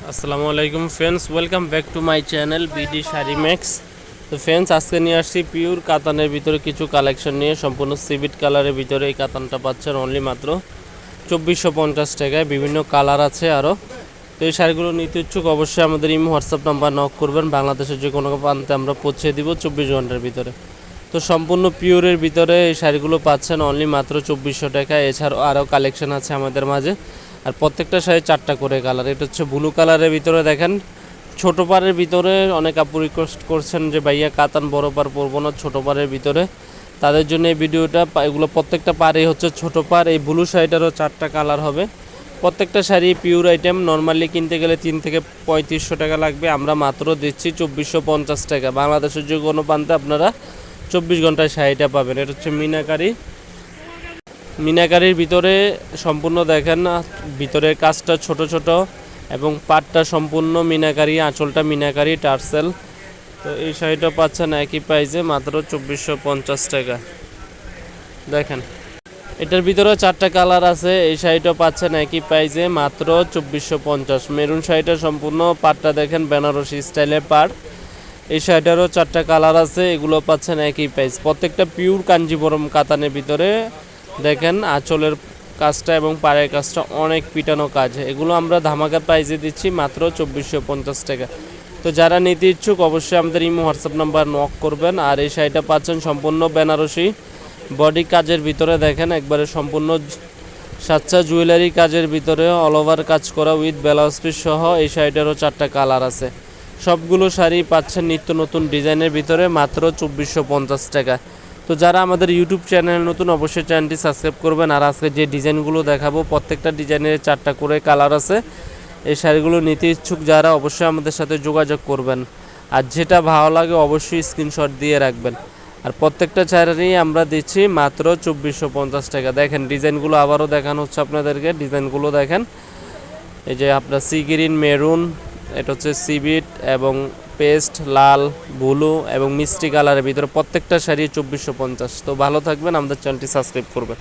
আসসালামু আলাইকুম friends, welcome back to my channel BD sari max. তো ফ্রেন্ডস, আজকে নিয়ে আসছি পিওর কাতানের ভিতরে কিছু কালেকশন নিয়ে। সম্পূর্ণ সিভিট কালারের ভিতরে এই কাতানটা পাচ্ছেন অনলি মাত্র 2450 টাকায়। বিভিন্ন কালার আছে আরও। তো এই শাড়িগুলো নিতে ইচ্ছুক অবশ্যই আমাদের ইমো হোয়াটসঅ্যাপ নাম্বার নক করবেন। বাংলাদেশের যে কোনো প্রান্তে আমরা পৌঁছে দিব 24 ঘন্টার ভিতরে। তো সম্পূর্ণ পিওরের ভিতরে এই শাড়িগুলো পাচ্ছেন অনলি মাত্র 2400 টাকায়। এছাড়াও আরও কালেকশন আছে আমাদের মাঝে। আর প্রত্যেকটা শাড়ি 4টা করে কালার। এটা হচ্ছে ব্লু কালারের ভিতরে, দেখেন ছোটো পাড়ের ভিতরে অনেক আপু রিকোয়েস্ট করছেন যে ভাইয়া কাতান বড় পাড় পরবো না, ছোটো পাড়ের ভিতরে। তাদের জন্য এই ভিডিওটা। এগুলো প্রত্যেকটা পাড়েই হচ্ছে ছোটো পাড়। এই ব্লু শাড়িটারও 4টা কালার হবে। প্রত্যেকটা শাড়ি পিওর আইটেম। নর্মালি কিনতে গেলে 3 থেকে 3500 টাকা লাগবে, আমরা মাত্র দিচ্ছি 2450 টাকা। বাংলাদেশের যে কোনো প্রান্তে আপনারা 24 ঘন্টায় শাড়িটা পাবেন। এটা হচ্ছে মিনাকারির ভিতরে সম্পূর্ণ, দেখেন ভিতরের কাজটা ছোট ছোট এবং পাটটা সম্পূর্ণ মিনাকারি, আঁচলটা মিনাকারি টার্সেল। তো এই শাড়িটা পাচ্ছেন একই প্রাইসে মাত্র 2450 টাকা। দেখেন এটার ভিতরে 4টা কালার আছে। এই শাড়িটা পাচ্ছেন একই প্রাইসে মাত্র 2450। মেরুন শাড়িটা সম্পূর্ণ পাটটা দেখেন বেনারসি স্টাইলের পাট। এই শাড়িটারও 4টা কালার আছে। এগুলো পাচ্ছেন একই প্রাইস। প্রত্যেকটা পিওর কাঞ্জিবরম কাতানের ভিতরে। দেখেন আঁচলের কাজটা এবং পাড়ের কাজটা অনেক পিটানো কাজ। এগুলো আমরা ধামাকা প্রাইসে দিচ্ছি মাত্র 2450 টাকা। তো যারা নিতে ইচ্ছুক অবশ্যই আমাদের ইমো হোয়াটসঅ্যাপ নাম্বার নক করবেন। আর এই শাড়িটা পাচ্ছেন সম্পূর্ণ বেনারসি বডি কাজের ভিতরে। দেখেন একবারে সম্পূর্ণ সাচ্চা জুয়েলারি কাজের ভিতরে অল ওভার কাজ করা উইথ ব্লাউজ পিস সহ। এই শাড়িটারও 4টা কালার আছে। সবগুলো শাড়ি পাচ্ছেন নিত্য নতুন ডিজাইনের ভিতরে মাত্র 2450 টাকা। তো যারা আমাদের ইউটিউব চ্যানেল নতুন অবশ্যই চ্যানেলটি সাবস্ক্রাইব করবেন। আর আজকে যে ডিজাইনগুলো দেখাবো প্রত্যেকটা ডিজাইনের 4টা করে কালার আছে। এই শাড়িগুলো নিতে ইচ্ছুক যারা অবশ্যই আমাদের সাথে যোগাযোগ করবেন। আর যেটা ভালো লাগে অবশ্যই স্ক্রিনশট দিয়ে রাখবেন। আর প্রত্যেকটা শাড়ি আমরা দিচ্ছি মাত্র 2450 টাকা। দেখেন ডিজাইনগুলো আবারও দেখানো হচ্ছে আপনাদেরকে। ডিজাইনগুলো দেখেন, এই যে আপনার সি গ্রিন, মেরুন, এটা হচ্ছে সিবিট এবং পেস্ট, লাল, ব্লু এবং মিষ্টি কালারের ভিতরে প্রত্যেকটা শাড়ি 2450। তো ভালো থাকবেন, আমাদের চ্যানেলটি সাবস্ক্রাইব করবেন।